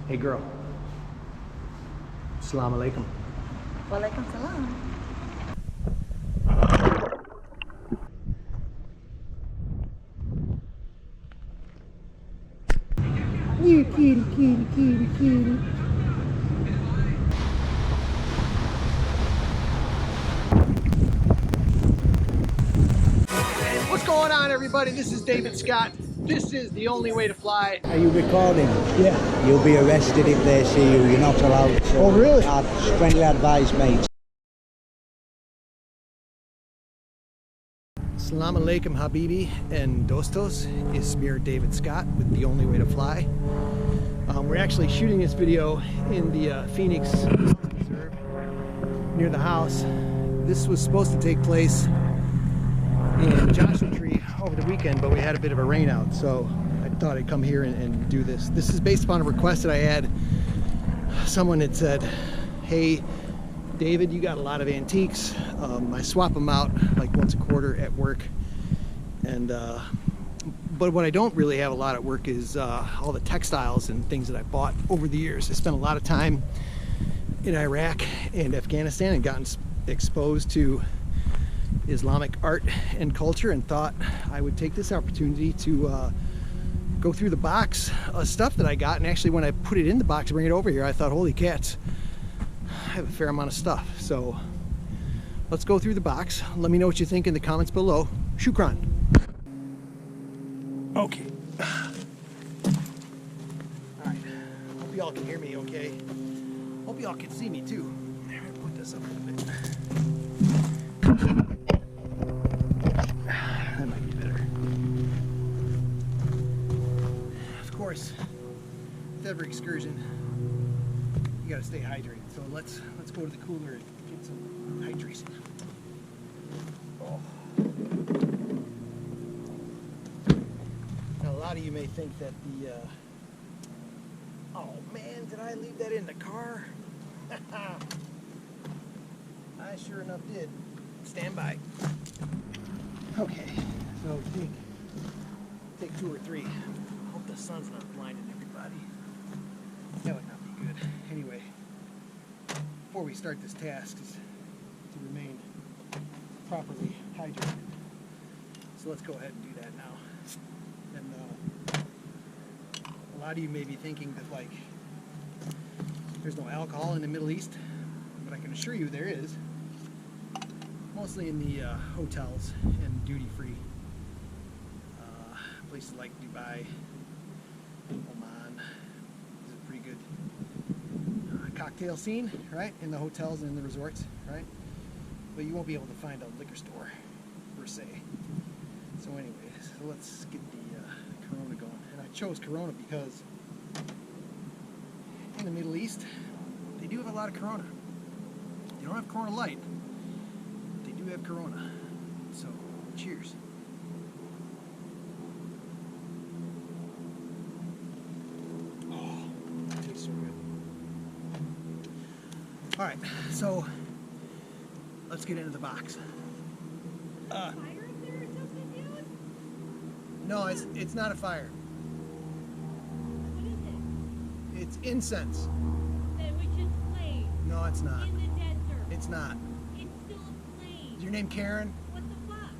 Hey girl. Assalamu alaikum. Walaikum salam. You kitty, kitty, kitty, kitty. What's going on, everybody? This is David Scott. This is The Only Way to Fly. Are you recording? Yeah. You'll be arrested if they see you. You're not allowed to. Oh, really? I'd strongly advise, mate. Assalamu alaikum, Habibi and Dostos. It's me, David Scott, with The Only Way to Fly. We're actually shooting this video in the Phoenix Reserve near the house. This was supposed to take place in Joshua Tree over the weekend, but we had a bit of a rain out, so I thought I'd come here and do this. This is based upon a request that I had. Someone had said, hey David, you got a lot of antiques. I swap them out like once a quarter at work, and but what I don't really have a lot at work is all the textiles and things that I bought over the years. I spent a lot of time in Iraq and Afghanistan and gotten exposed to Islamic art and culture, and thought I would take this opportunity to go through the box of stuff that I got. And actually, when I put it in the box to bring it over here, I thought, holy cats, I have a fair amount of stuff. So let's go through the box. Let me know what you think in the comments below. Shukran. Okay. Alright. Hope y'all can hear me okay. Hope y'all can see me too. I'm gonna put this up a little bit. That might be better. Of course, with every excursion, you gotta stay hydrated. So let's go to the cooler and get some hydration. Oh. Now, a lot of you may think that the oh man, did I leave that in the car? I sure enough did. Stand by. Okay, so take 2 or 3. Hope the sun's not blinding everybody. That would not be good. Anyway, before we start this task is to remain properly hydrated. So let's go ahead and do that now. And a lot of you may be thinking that like there's no alcohol in the Middle East, but I can assure you there is. Mostly in the hotels and duty-free places like Dubai, Oman. This is a pretty good cocktail scene, right? In the hotels and in the resorts, right? But you won't be able to find a liquor store, per se. So anyways, so let's get the Corona going. And I chose Corona because in the Middle East, they do have a lot of Corona. They don't have Corona Light. They do have Corona. So, cheers. Oh, that tastes so good. Alright, so let's get into the box. Fire up there or something, dude? No, it's not a fire. What is it? It's incense. Which is flame. No, it's not. In the desert. It's not. It's still a flame. Is your name Karen? What the fuck?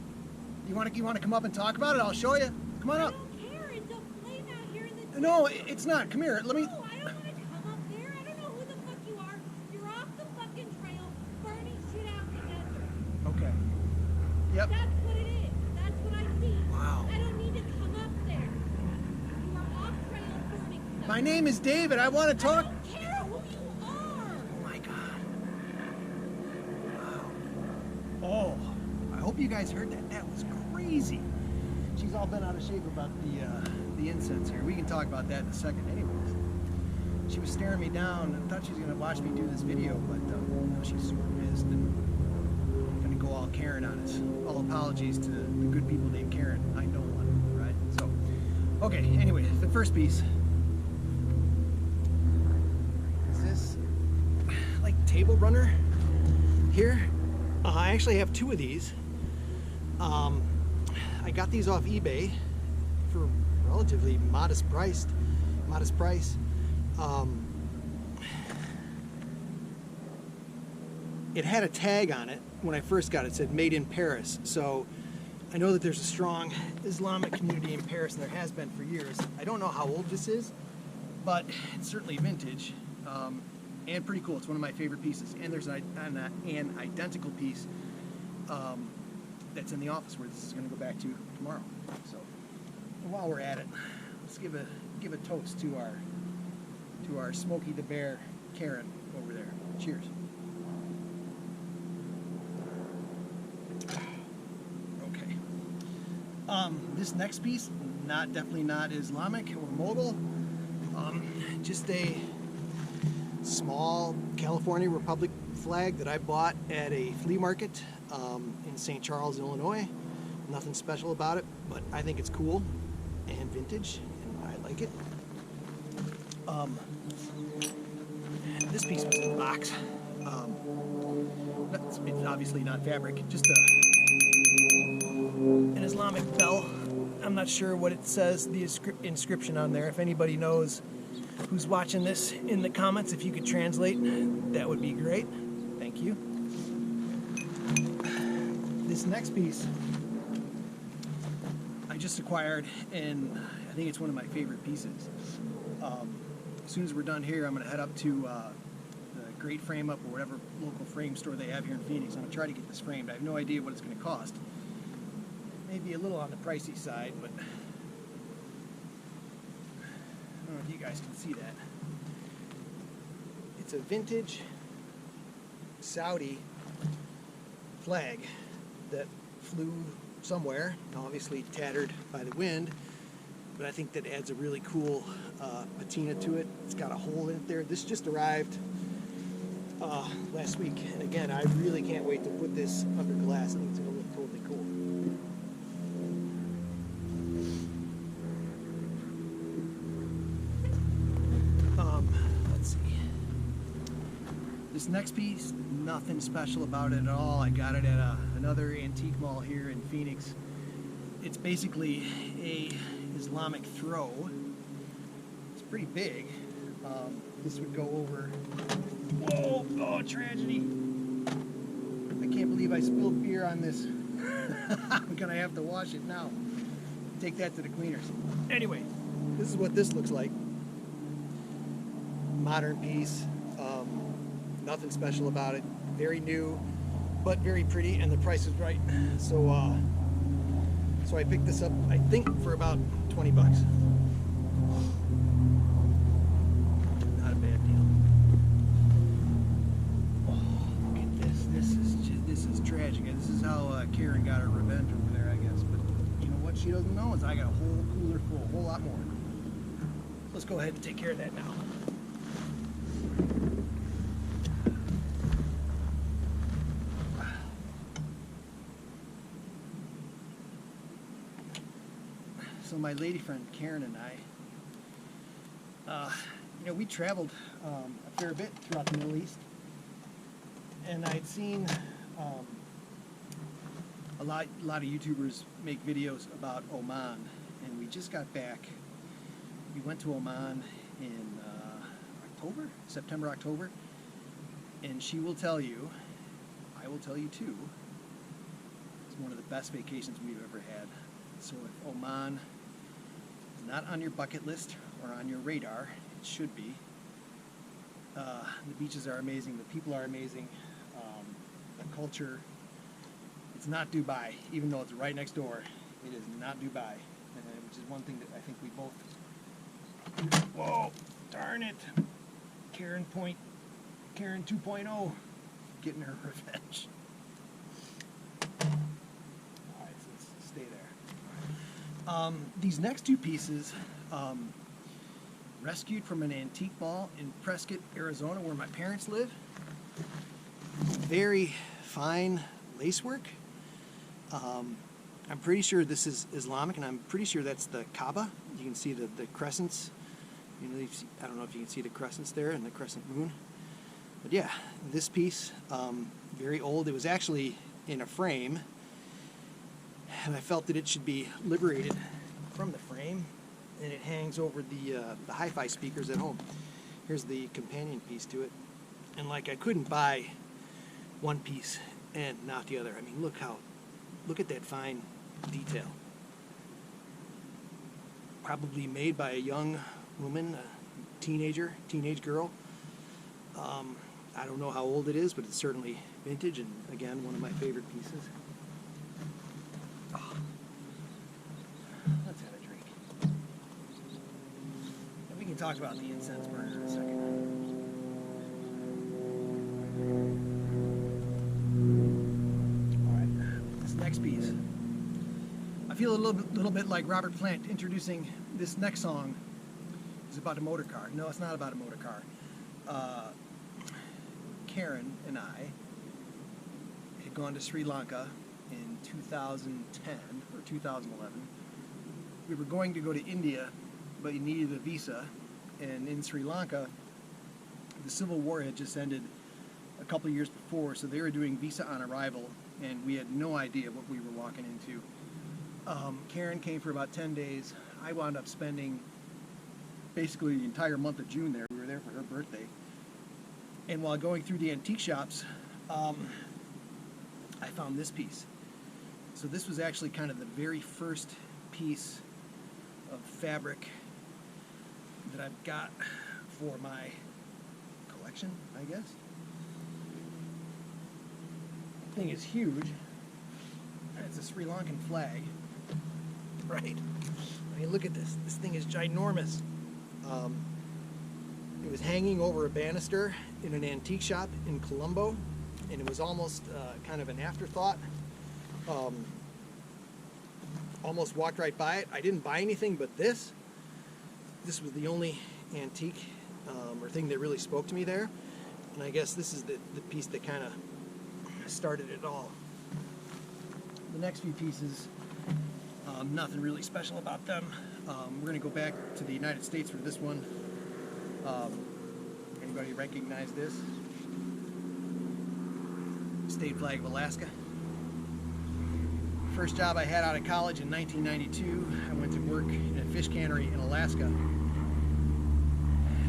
You want to come up and talk about it? I'll show you. Come on I up. don't care. It's a flame out here in the desert. No, it's not. Come here. Let me. No, I don't want to come up there. I don't know who the fuck you are. You're off the fucking trail, burning shit out in the desert. Okay. Yep. That's what it is. That's what I see. Wow. I don't need to come up there. You are off trail burning stuff. My name is David. I want to talk. I don't care who you are. Oh my God. Wow. Oh, I hope you guys heard that. That was crazy. She's all bent out of shape about the incense here. We can talk about that in a second. Anyways, she was staring me down and thought she was gonna watch me do this video, but she's super pissed and gonna go all Karen on us. All apologies to the good people named Karen. I know one, right? So, okay. Anyway, the first piece is this like table runner here. I actually have 2 of these. I got these off eBay for relatively modest price. It had a tag on it when I first got it. It said made in Paris. So I know that there's a strong Islamic community in Paris, and there has been for years. I don't know how old this is, but it's certainly vintage and pretty cool. It's one of my favorite pieces. And there's an identical piece that's in the office where this is going to go back to tomorrow. So while we're at it, let's give a toast to our Smokey the Bear Karen over there. Cheers. Okay. This next piece, definitely not Islamic or Mughal. Just a small California Republic flag that I bought at a flea market in St. Charles, Illinois. Nothing special about it, but I think it's cool and vintage, and I like it. This piece was in the box. It's obviously not fabric, just an Islamic bell. I'm not sure what it says, the inscription on there. If anybody knows who's watching this in the comments, if you could translate, that would be great. Thank you. This next piece I just acquired, and I think it's one of my favorite pieces. As soon as we're done here, I'm going to head up to the Great Frame Up or whatever local frame store they have here in Phoenix. I'm going to try to get this framed. I have no idea what it's going to cost. Maybe a little on the pricey side, but I don't know if you guys can see that. It's a vintage Saudi flag that flew somewhere, obviously tattered by the wind, but I think that adds a really cool patina to it. It's got a hole in it there. This just arrived last week, and again, I really can't wait to put this under glass. I think it's going to look totally cool. Let's see. This next piece, nothing special about it at all. I got it at another antique mall here in Phoenix. It's basically a Islamic throw. It's pretty big. This would go over. Whoa! Oh, tragedy! I can't believe I spilled beer on this. I'm gonna have to wash it now. Take that to the cleaners. Anyway, this is what this looks like. Modern piece. Nothing special about it. Very new, but very pretty, and the price is right. So I picked this up, I think, for about 20 bucks. Not a bad deal. Oh, look at this. This is tragic. This is how Karen got her revenge over there, I guess. But you know what she doesn't know is I got a whole cooler full, a whole lot more. Let's go ahead and take care of that now. So my lady friend Karen and I, we traveled a fair bit throughout the Middle East, and I'd seen a lot of YouTubers make videos about Oman, and we just got back. We went to Oman in September, October, and she will tell you, I will tell you too, it's one of the best vacations we've ever had. So if Oman is not on your bucket list or on your radar, it should be. The beaches are amazing, the people are amazing, the culture. It's not Dubai, even though it's right next door. It is not Dubai, which is one thing that I think we both. Whoa, darn it! Karen 2.0, getting her revenge. Alright, so let's stay there. These next two pieces, rescued from an antique mall in Prescott, Arizona, where my parents live. Very fine lacework. I'm pretty sure this is Islamic, and I'm pretty sure that's the Kaaba. You can see the crescents. I don't know if you can see the crescents there and the crescent moon. But yeah, this piece, very old. It was actually in a frame, and I felt that it should be liberated from the frame, and it hangs over the hi-fi speakers at home. Here's the companion piece to it. And like, I couldn't buy one piece and not the other. I mean, look at that fine detail. Probably made by a young woman, a teenage girl. I don't know how old it is, but it's certainly vintage, and again, one of my favorite pieces. Oh. Let's have a drink. And we can talk about the incense burner in a second. Alright, this next piece. I feel a little bit like Robert Plant introducing this next song. It's about a motor car. No, it's not about a motor car. Karen and I had gone to Sri Lanka in 2010 or 2011. We were going to go to India, but you needed a visa, and in Sri Lanka, the Civil War had just ended a couple of years before, so they were doing visa on arrival, and we had no idea what we were walking into. Karen came for about 10 days. I wound up spending basically the entire month of June there. We were there for her birthday. And while going through the antique shops, I found this piece. So this was actually kind of the very first piece of fabric that I've got for my collection, I guess. The thing is huge. It's a Sri Lankan flag, right? I mean, look at this. This thing is ginormous. It was hanging over a banister in an antique shop in Colombo, and it was almost kind of an afterthought. Almost walked right by it. I didn't buy anything but this. This was the only antique or thing that really spoke to me there, and I guess this is the piece that kind of started it all. The next few pieces, nothing really special about them. We're going to go back to the United States for this one. Anybody recognize this? State flag of Alaska. First job I had out of college in 1992, I went to work in a fish cannery in Alaska.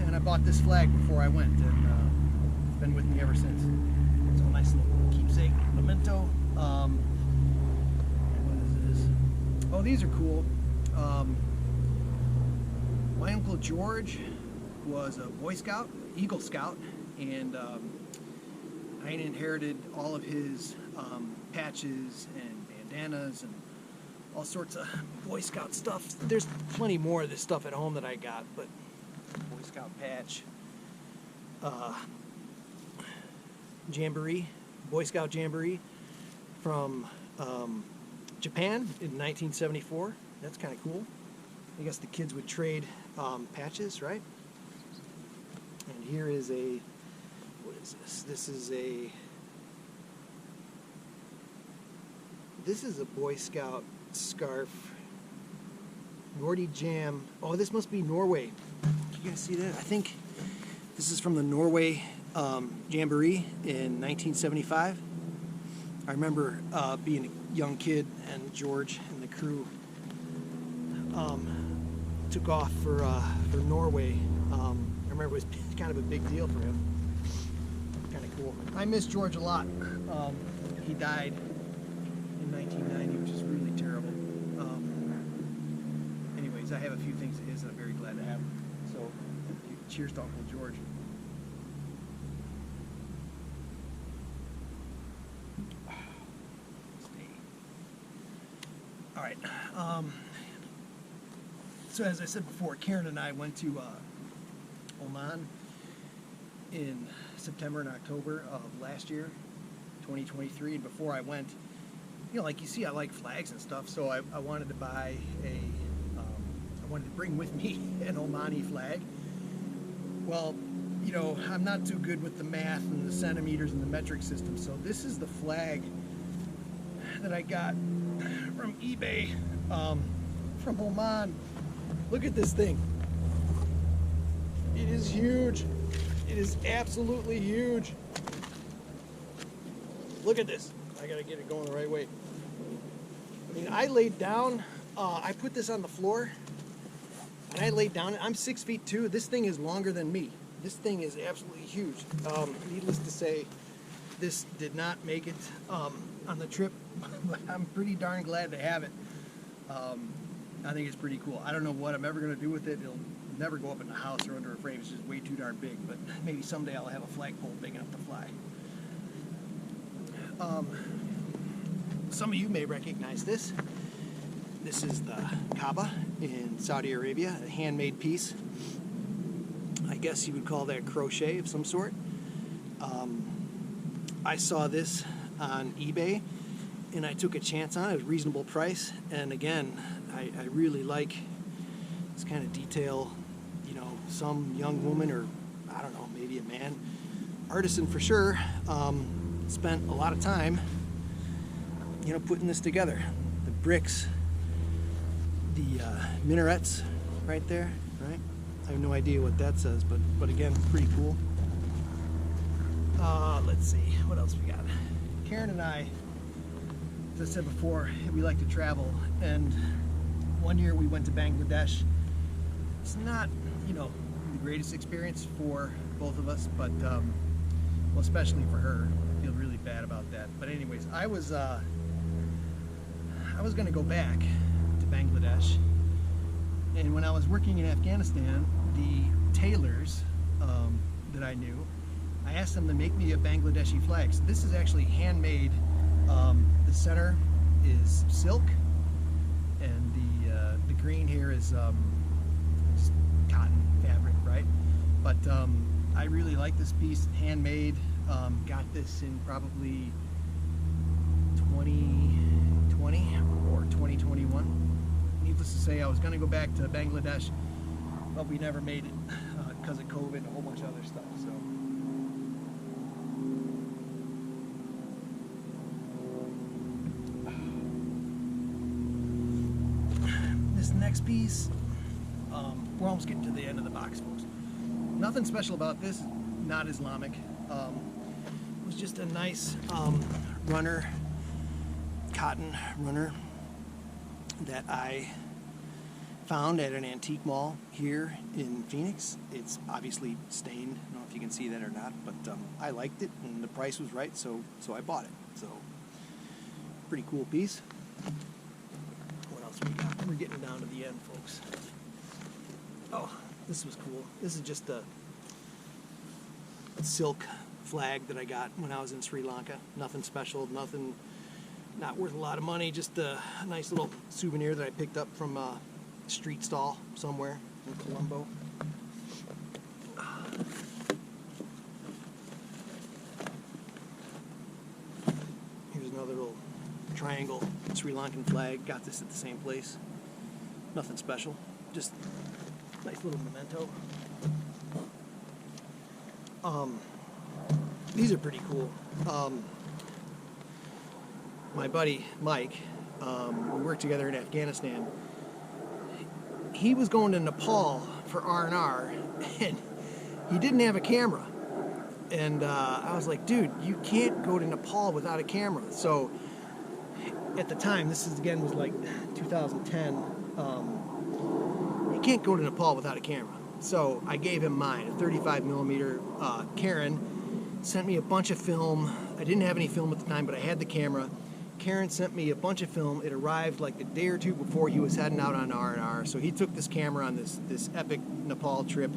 And I bought this flag before I went, and it's been with me ever since. It's a nice little keepsake memento. What is this? Oh, these are cool. My Uncle George was a Boy Scout, Eagle Scout, and I inherited all of his patches and bandanas and all sorts of Boy Scout stuff. There's plenty more of this stuff at home that I got, but Boy Scout patch, jamboree, Boy Scout jamboree from Japan in 1974. That's kind of cool. I guess the kids would trade patches, right? And here is a, what is this? This is a Boy Scout scarf. Nordy Jam. Oh, this must be Norway. Can you guys see that? I think this is from the Norway Jamboree in 1975. I remember being a young kid, and George and the crew took off for Norway. I remember it was kind of a big deal for him. Kind of cool. I miss George a lot. He died in 1990, which is really terrible. Anyways, I have a few things of his that I'm very glad to have. So, cheers to Uncle George. All right. So as I said before, Karen and I went to Oman in September and October of last year, 2023. And before I went, you know, like you see, I like flags and stuff, so I wanted to buy I wanted to bring with me an Omani flag. Well, you know, I'm not too good with the math and the centimeters and the metric system, so this is the flag that I got from eBay from Oman. Look at this thing. It is huge. It is absolutely huge. Look at this. I gotta get it going the right way. I mean, I laid down, I put this on the floor, and I laid down. I'm 6'2". This thing is longer than me. This thing is absolutely huge. Needless to say, this did not make it on the trip, but I'm pretty darn glad to have it. I think it's pretty cool. I don't know what I'm ever going to do with it. It'll never go up in the house or under a frame. It's just way too darn big, but maybe someday I'll have a flagpole big enough to fly. Some of you may recognize this. This is the Kaaba in Saudi Arabia, a handmade piece. I guess you would call that crochet of some sort. I saw this on eBay and I took a chance on it. It was a reasonable price, and again, I really like this kind of detail. You know, some young woman, or I don't know, maybe a man, artisan for sure, spent a lot of time, you know, putting this together. The bricks, the minarets right there, right? I have no idea what that says, but again, pretty cool. Let's see, what else we got? Karen and I, as I said before, we like to travel, and one year we went to Bangladesh. It's not, you know, the greatest experience for both of us, but well, especially for her. I feel really bad about that. But anyways, I was going to go back to Bangladesh, and when I was working in Afghanistan, the tailors that I knew, I asked them to make me a Bangladeshi flag. So this is actually handmade. The center is silk, and the green here is just cotton fabric, right? But I really like this piece, handmade. Got this in probably 2020 or 2021. Needless to say, I was going to go back to Bangladesh, but we never made it because of COVID and a whole bunch of other stuff. So. This next piece, we're almost getting to the end of the box, folks. Nothing special about this, not Islamic. It was just a nice runner, cotton runner that I found at an antique mall here in Phoenix. It's obviously stained. I don't know if you can see that or not, but I liked it and the price was right, so I bought it. So, pretty cool piece. What else we got? We're getting down to the end, folks. Oh, this was cool. This is just a silk flag that I got when I was in Sri Lanka. Nothing special, nothing, not worth a lot of money, just a nice little souvenir that I picked up from a street stall somewhere in Colombo. Here's another little triangle Sri Lankan flag. Got this at the same place. Nothing special, just a nice little memento. These are pretty cool. My buddy Mike, we worked together in Afghanistan. He was going to Nepal for R&R, and he didn't have a camera. And I was like, dude, you can't go to Nepal without a camera. So at the time, this is again was like 2010. You can't go to Nepal without a camera. So I gave him mine, a 35 millimeter. Karen sent me a bunch of film. I didn't have any film at the time, but I had the camera. Karen sent me a bunch of film. It arrived like the day or two before he was heading out on R&R. So he took this camera on this epic Nepal trip,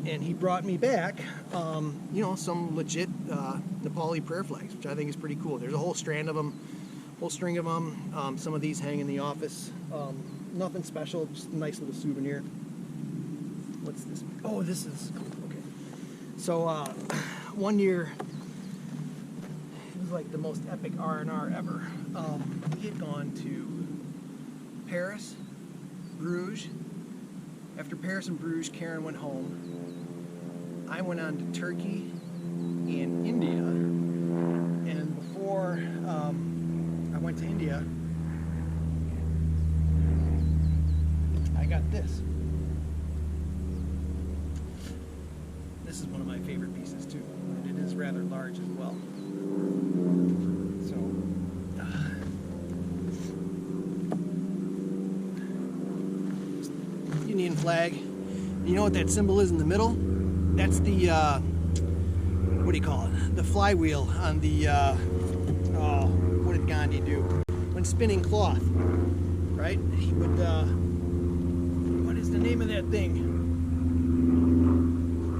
and he brought me back, you know, some legit Nepali prayer flags, which I think is pretty cool. There's a whole strand of them, whole string of them. Some of these hang in the office. Nothing special, just a nice little souvenir. What's this? Oh, this is cool. Okay. So one year, it was like the most epic R&R ever. We had gone to Paris, Bruges. After Paris and Bruges, Karen went home. I went on to Turkey and India. And before I went to India, I got this. This is one of my favorite pieces too, and it is rather large as well. So, Indian flag. You know what that symbol is in the middle? That's the, what do you call it? The flywheel on the, oh, what did Gandhi do? When spinning cloth, right? He would, what is the name of that thing?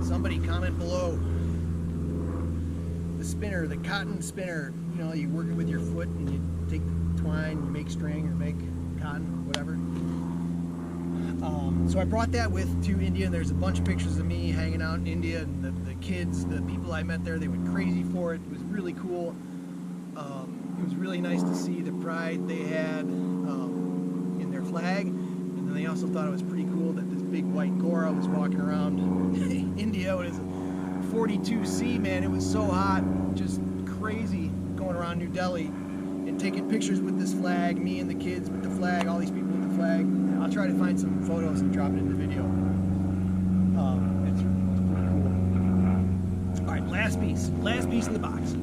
Somebody comment below. The spinner, the cotton spinner, you know, you work it with your foot and you take twine, you make string or make cotton, whatever. So I brought that with to India, and there's a bunch of pictures of me hanging out in India, and the kids, the people I met there, they went crazy for it. It was really cool. It was really nice to see the pride they had in their flag, and then they also thought it was pretty cool that this big white Gora was walking around India. It was a 42C, man. It was so hot, just crazy, going around New Delhi and taking pictures with this flag, me and the kids with the flag, all these people with the flag. I'll try to find some photos and drop it in the video. It's pretty cool. All right, last piece in the box.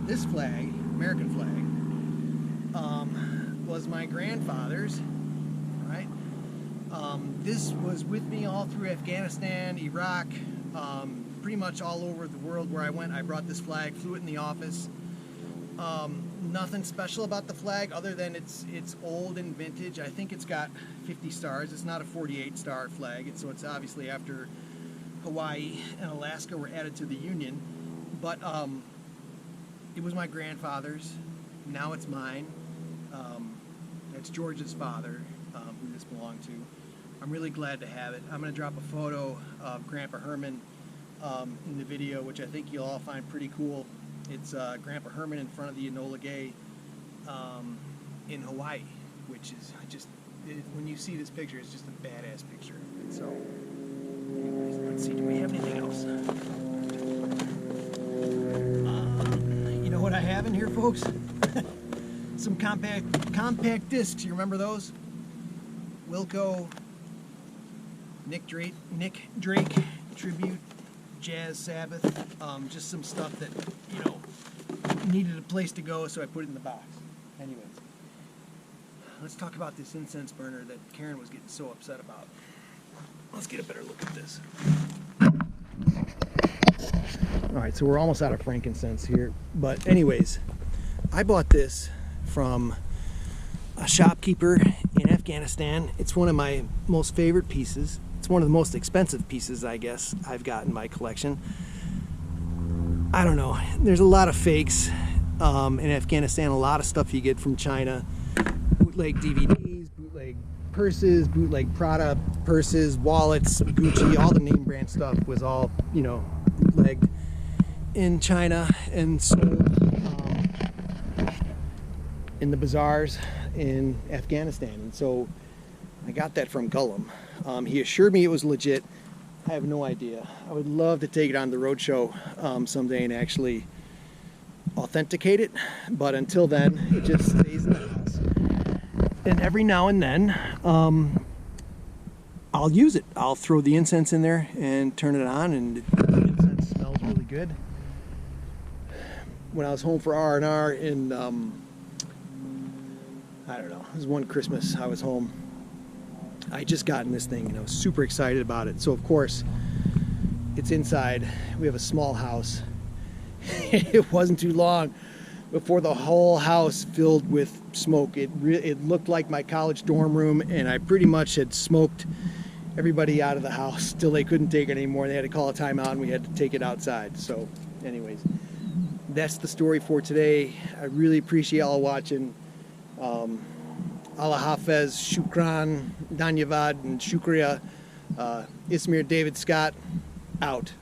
This flag, American flag, was my grandfather's. Right? This was with me all through Afghanistan, Iraq, pretty much all over the world where I went. I brought this flag, flew it in the office. Nothing special about the flag other than it's old and vintage. I think it's got 50 stars. It's not a 48-star flag, so it's obviously after Hawaii and Alaska were added to the Union. But it was my grandfather's. Now it's mine. That's George's father, who this belonged to. I'm really glad to have it. I'm going to drop a photo of Grandpa Herman in the video, which I think you'll all find pretty cool. It's Grandpa Herman in front of the Enola Gay in Hawaii, which is just, when you see this picture, it's just a badass picture. So, anyways, let's see, do we have anything else? You know what I have in here, folks? Some compact discs. You remember those? Wilco, Nick Drake tribute, Jazz Sabbath. Just some stuff that, you know, needed a place to go, so I put it in the box. Anyways, let's talk about this incense burner that Karen was getting so upset about. Let's get a better look at this. All right, so we're almost out of frankincense here, but anyways, I bought this from a shopkeeper in Afghanistan. It's one of my most favorite pieces. It's one of the most expensive pieces, I guess, I've got in my collection. I don't know. There's a lot of fakes in Afghanistan, a lot of stuff you get from China. Bootleg DVDs, bootleg purses, bootleg Prada purses, wallets, Gucci, all the name brand stuff was all, you know, bootlegged in China and sold in the bazaars in Afghanistan. And so I got that from Gullum. He assured me it was legit. I have no idea. I would love to take it on the roadshow someday and actually authenticate it, but until then it just stays in the house. And every now and then I'll use it. I'll throw the incense in there and turn it on, and the incense smells really good. When I was home for R&R in I don't know, it was one Christmas I was home, I just gotten this thing and I was super excited about it. So of course it's inside. We have a small house. It wasn't too long before the whole house filled with smoke. It looked like my college dorm room, and I pretty much had smoked everybody out of the house till they couldn't take it anymore. They had to call a timeout and we had to take it outside. So anyways, that's the story for today. I really appreciate y'all watching. Allah Hafez, Shukran, Dhanyavad, and Shukriya. Ismir David Scott, out.